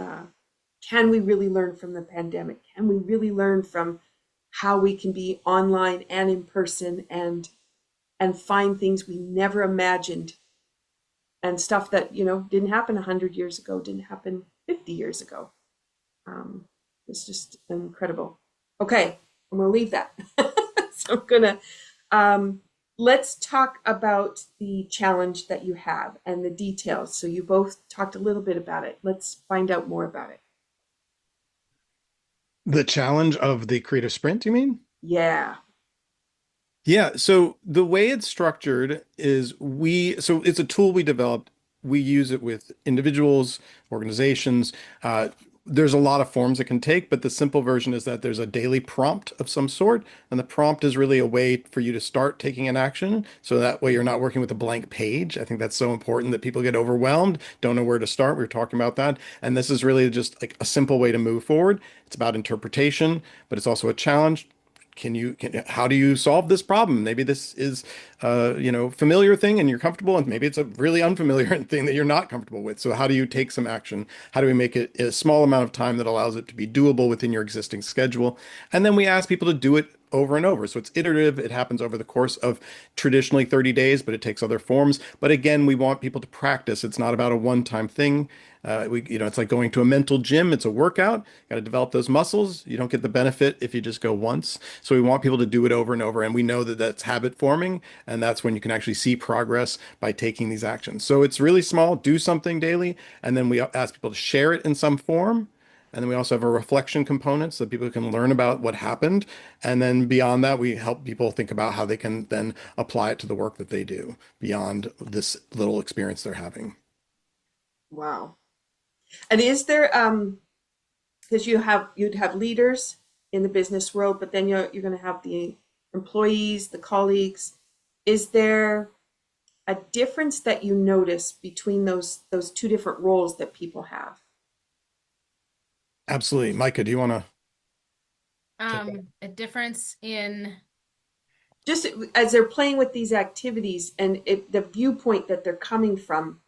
can we really learn from the pandemic? Can we really learn from how we can be online and in person and find things we never imagined, and stuff that didn't happen 100 years ago, didn't happen 50 years ago. um, it's just incredible. Okay, I'm gonna leave that. So I'm gonna um, let's talk about the challenge that you have and the details. So you both talked a little bit about it. Let's find out more about it.
The challenge of the creative sprint, you mean?
Yeah.
Yeah, so the way it's structured is so it's a tool we developed. We use it with individuals, organizations. There's a lot of forms it can take, but the simple version is that there's a daily prompt of some sort, and the prompt is really a way for you to start taking an action. So that way you're not working with a blank page. I think that's so important that people get overwhelmed, don't know where to start. We were talking about that. And this is really just like a simple way to move forward. It's about interpretation, but it's also a challenge. How do you solve this problem? Maybe this is familiar thing and you're comfortable, and maybe it's a really unfamiliar thing that you're not comfortable with. So how do you take some action? How do we make it a small amount of time that allows it to be doable within your existing schedule? And then we ask people to do it over and over. So it's iterative. It happens over the course of traditionally 30 days, but it takes other forms. But again, we want people to practice. It's not about a one-time thing. It's like going to a mental gym. It's a workout. Got to develop those muscles. You don't get the benefit if you just go once. So we want people to do it over and over. And we know that that's habit forming. And that's when you can actually see progress by taking these actions. So it's really small. Do something daily. And then we ask people to share it in some form. And then we also have a reflection component so that people can learn about what happened. And then beyond that, we help people think about how they can then apply it to the work that they do beyond this little experience they're having.
Wow. And is there because you'd have leaders in the business world, but then you're going to have the employees, the colleagues. Is there a difference that you notice between those two different roles that people have?
Absolutely. Micah, do you want to take that?
A difference in,
Just as they're playing with these activities and the viewpoint that they're coming from,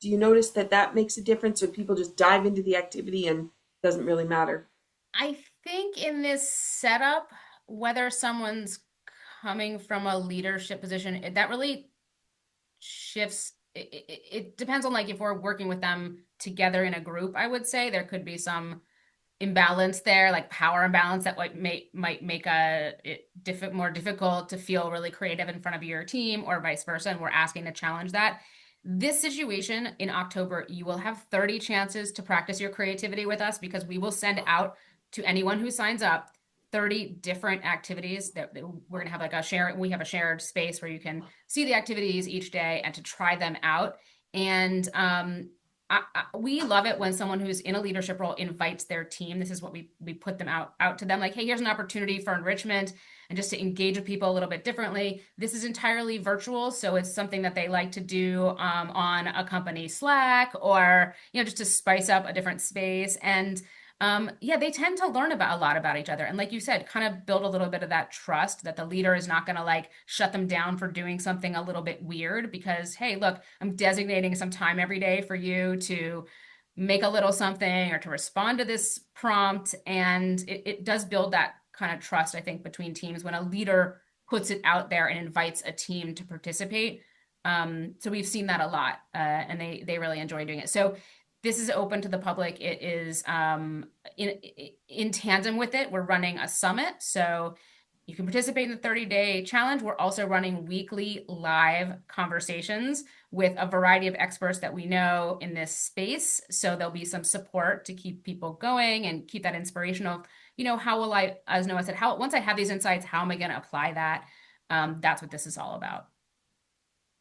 Do you notice that that makes a difference, or people just dive into the activity and doesn't really matter?
I think in this setup, whether someone's coming from a leadership position, that really shifts. It depends on like if we're working with them together in a group, I would say there could be some imbalance there, like power imbalance that might make more difficult to feel really creative in front of your team or vice versa. And we're asking to challenge that. This situation in October, you will have 30 chances to practice your creativity with us because we will send out to anyone who signs up 30 different activities that we're going to have like we have a shared space where you can see the activities each day and to try them out. And we love it when someone who's in a leadership role invites their team. This is what we put them out to them, like, hey, here's an opportunity for enrichment and just to engage with people a little bit differently. This is entirely virtual, so it's something that they like to do on a company Slack, or just to spice up a different space. And yeah, they tend to learn about a lot about each other. And like you said, kind of build a little bit of that trust that the leader is not going to like shut them down for doing something a little bit weird because, hey, look, I'm designating some time every day for you to make a little something or to respond to this prompt. And it does build that kind of trust, I think, between teams when a leader puts it out there and invites a team to participate. So we've seen that a lot, and they really enjoy doing it. So this is open to the public. It is in tandem with it. We're running a summit, so you can participate in the 30-day challenge. We're also running weekly live conversations with a variety of experts that we know in this space. So there'll be some support to keep people going and keep that inspirational. How will I, as Noah said, once I have these insights, how am I going to apply that? That's what this is all about.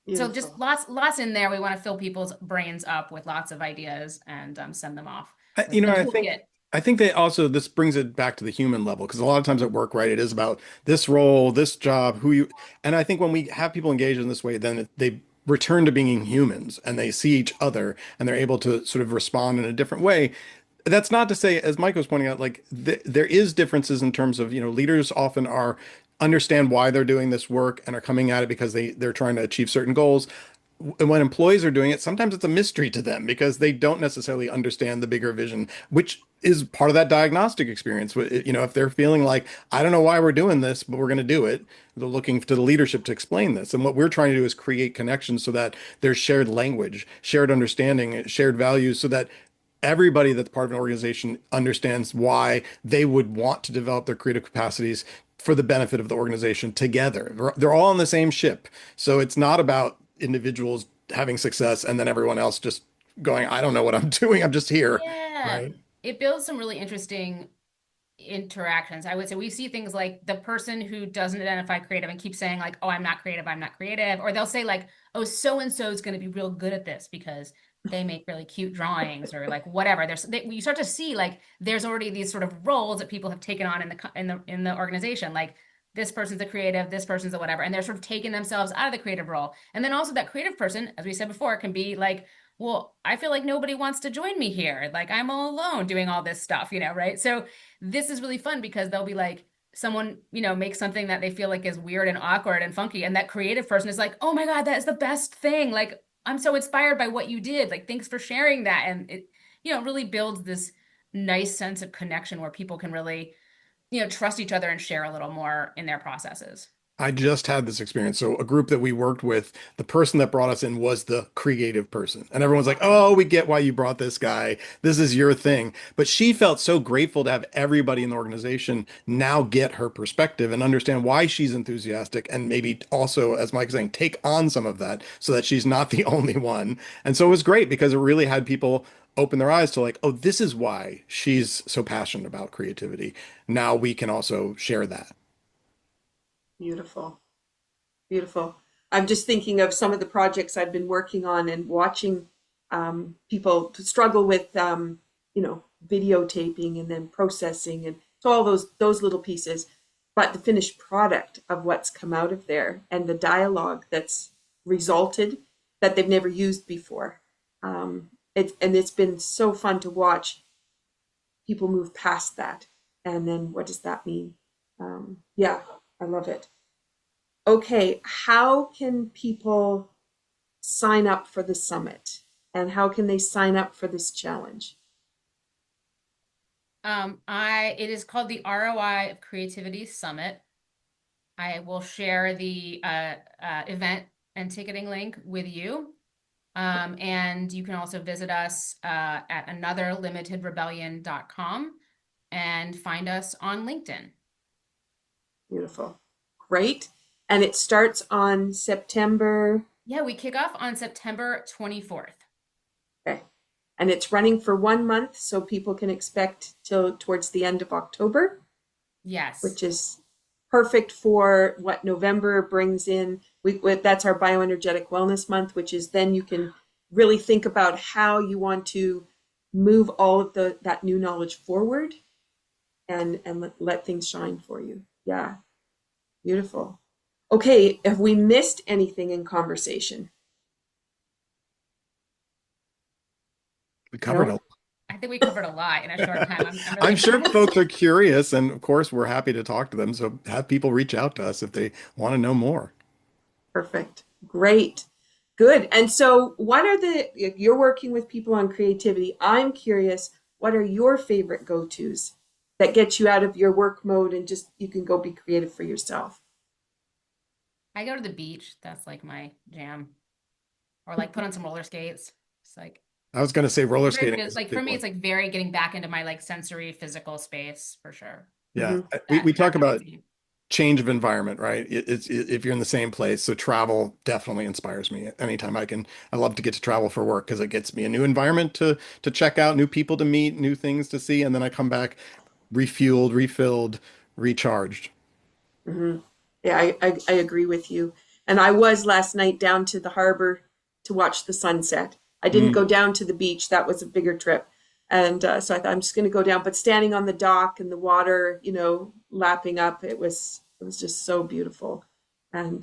So just
Beautiful.
lots in there. We want to fill people's brains up with lots of ideas and send them off
I,
with
you know,
a
I think
toolkit.
I think they also this brings it back to the human level because a lot of times at work, right, it is about this role, this job, who you, and I think when we have people engaged in this way, then they return to being humans and they see each other and they're able to sort of respond in a different way. That's not to say, as Mike was pointing out, like there is differences in terms of, leaders often are understand why they're doing this work and are coming at it because they're trying to achieve certain goals. And when employees are doing it, sometimes it's a mystery to them because they don't necessarily understand the bigger vision, which is part of that diagnostic experience. If they're feeling like, I don't know why we're doing this, but we're going to do it, they're looking to the leadership to explain this. And what we're trying to do is create connections so that there's shared language, shared understanding, shared values, so that everybody that's part of an organization understands why they would want to develop their creative capacities for the benefit of the organization together. They're all on the same ship. So it's not about individuals having success and then everyone else just going, I don't know what I'm doing. I'm just here.
Yeah,
Right.
it builds some really interesting interactions. I would say we see things like the person who doesn't identify creative and keeps saying like, "Oh, I'm not creative," or they'll say like, "Oh, so and so is going to be real good at this because they make really cute drawings," or like whatever. You start to see like there's already these sort of roles that people have taken on in the organization, like this person's a creative, this person's a whatever, and they're sort of taking themselves out of the creative role. And then also that creative person, as we said before, can be like, well, I feel like nobody wants to join me here. Like I'm all alone doing all this stuff, right? So this is really fun because they'll be like, someone, makes something that they feel like is weird and awkward and funky. And that creative person is like, oh my God, that is the best thing. Like, I'm so inspired by what you did. Like, thanks for sharing that. And it, really builds this nice sense of connection where people can really, trust each other and share a little more in their processes.
I just had this experience. So a group that we worked with, the person that brought us in was the creative person. And everyone's like, "Oh, we get why you brought this guy. This is your thing." But she felt so grateful to have everybody in the organization now get her perspective and understand why she's enthusiastic and maybe also, as Mike's saying, take on some of that so that she's not the only one. And so it was great because it really had people open their eyes to like, "Oh, this is why she's so passionate about creativity. Now we can also share that."
Beautiful. Beautiful. I'm just thinking of some of the projects I've been working on and watching people struggle with, videotaping and then processing, and so all those little pieces. But the finished product of what's come out of there and the dialogue that's resulted that they've never used before. It's been so fun to watch people move past that. And then what does that mean? Yeah, I love it. Okay, how can people sign up for the summit? and how can they sign up for this challenge?
It is called the ROI of Creativity Summit. I will share the event and ticketing link with you. And you can also visit us at anotherlimitedrebellion.com and find us on LinkedIn.
Beautiful. Great. And it starts on September.
Yeah, we kick off on September 24th.
Okay. And it's running for 1 month, so people can expect till towards the end of October.
Yes.
Which is perfect for what November brings in. That's our bioenergetic wellness month, which is then you can really think about how you want to move all of that new knowledge forward and let things shine for you. Yeah. Beautiful. Okay, have we missed anything in conversation?
We covered
No?
a
I think we covered a lot in a short time. I'm really
I'm sure
excited.
folks are curious, and of course, we're happy to talk to them. So have people reach out to us if they want to know more.
Perfect. Great. Good. And so if you're working with people on creativity, I'm curious, what are your favorite go-tos that get you out of your work mode and just you can go be creative for yourself?
I go to the beach. That's like my jam. Or like put on some roller skates. It's like
I was going to say roller
very
skating
good.
is a
Like for
big
me,
one.
it's like very getting back into my like sensory physical space for sure.
Yeah,
Mm-hmm.
we
That
talk
kind of
about
thing.
change of environment, right? If you're in the same place. So travel definitely inspires me. Anytime I can, I love to get to travel for work because it gets me a new environment to check out, new people to meet, new things to see, and then I come back refueled, refilled, recharged.
Mm-hmm. Yeah, I agree with you. And I was last night down to the harbor to watch the sunset. I didn't go
Mm.
down to the beach. That was a bigger trip. And so I thought I'm just going to go down, but standing on the dock and the water, lapping up, it was just so beautiful. And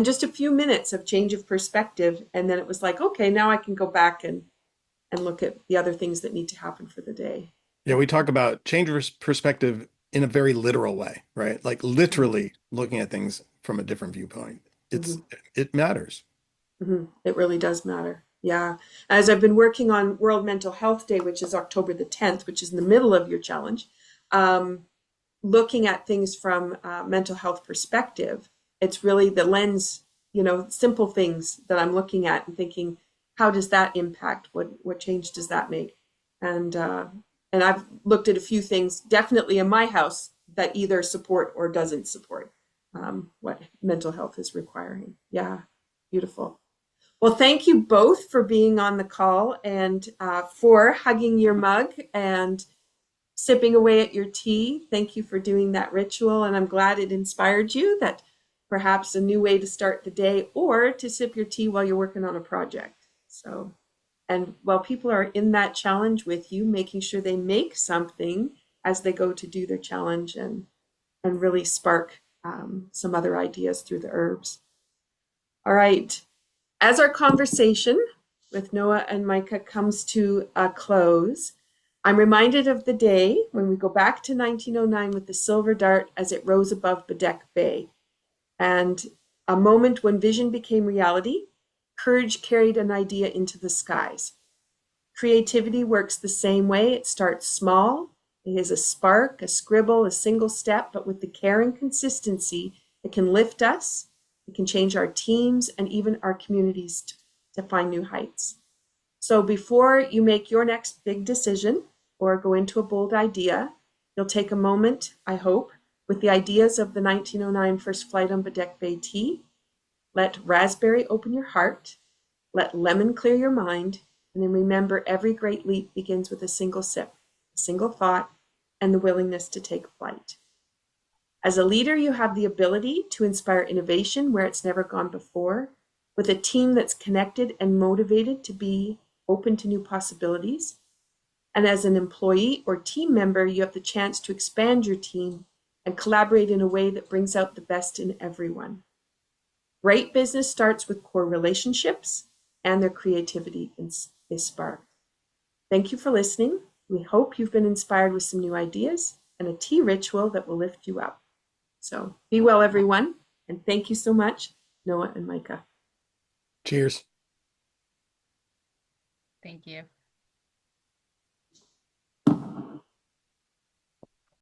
just a few minutes of change of perspective. And then it was like, okay, now I can go back and look at the other things that need to happen for the day.
Yeah, we talk about change of perspective in a very literal way, right? Like literally looking at things from a different viewpoint.
Mm-hmm.
It matters.
Mm-hmm. It really does matter. Yeah. As I've been working on World Mental Health Day, which is October the 10th, which is in the middle of your challenge, um, looking at things from a mental health perspective, it's really the lens, simple things that I'm looking at and thinking, how does that impact? What change does that make? And I've looked at a few things, definitely in my house, that either support or doesn't support what mental health is requiring. Yeah, beautiful. Well, thank you both for being on the call and for hugging your mug and sipping away at your tea. Thank you for doing that ritual. And I'm glad it inspired you that perhaps a new way to start the day or to sip your tea while you're working on a project. So, and while people are in that challenge with you, making sure they make something as they go to do their challenge and really spark some other ideas through the herbs. All right. As our conversation with Noah and Mica comes to a close, I'm reminded of the day when we go back to 1909 with the silver dart as it rose above Baddeck Bay, and a moment when vision became reality, courage carried an idea into the skies. Creativity works the same way. It starts small. It is a spark, a scribble, a single step, but with the care and consistency, it can lift us. It can change our teams and even our communities to find new heights. So before you make your next big decision or go into a bold idea, you'll take a moment, I hope, with the ideas of the 1909 first flight on Baddeck Bay tea. Let raspberry open your heart. Let lemon clear your mind. And then remember, every great leap begins with a single sip, a single thought, and the willingness to take flight. As a leader, you have the ability to inspire innovation where it's never gone before, with a team that's connected and motivated to be open to new possibilities. And as an employee or team member, you have the chance to expand your team and collaborate in a way that brings out the best in everyone. Great business starts with core relationships and their creativity is sparked. Thank you for listening. We hope you've been inspired with some new ideas and a tea ritual that will lift you up. So be well, everyone. And thank you so much, Noah and Mica.
Cheers.
Thank you.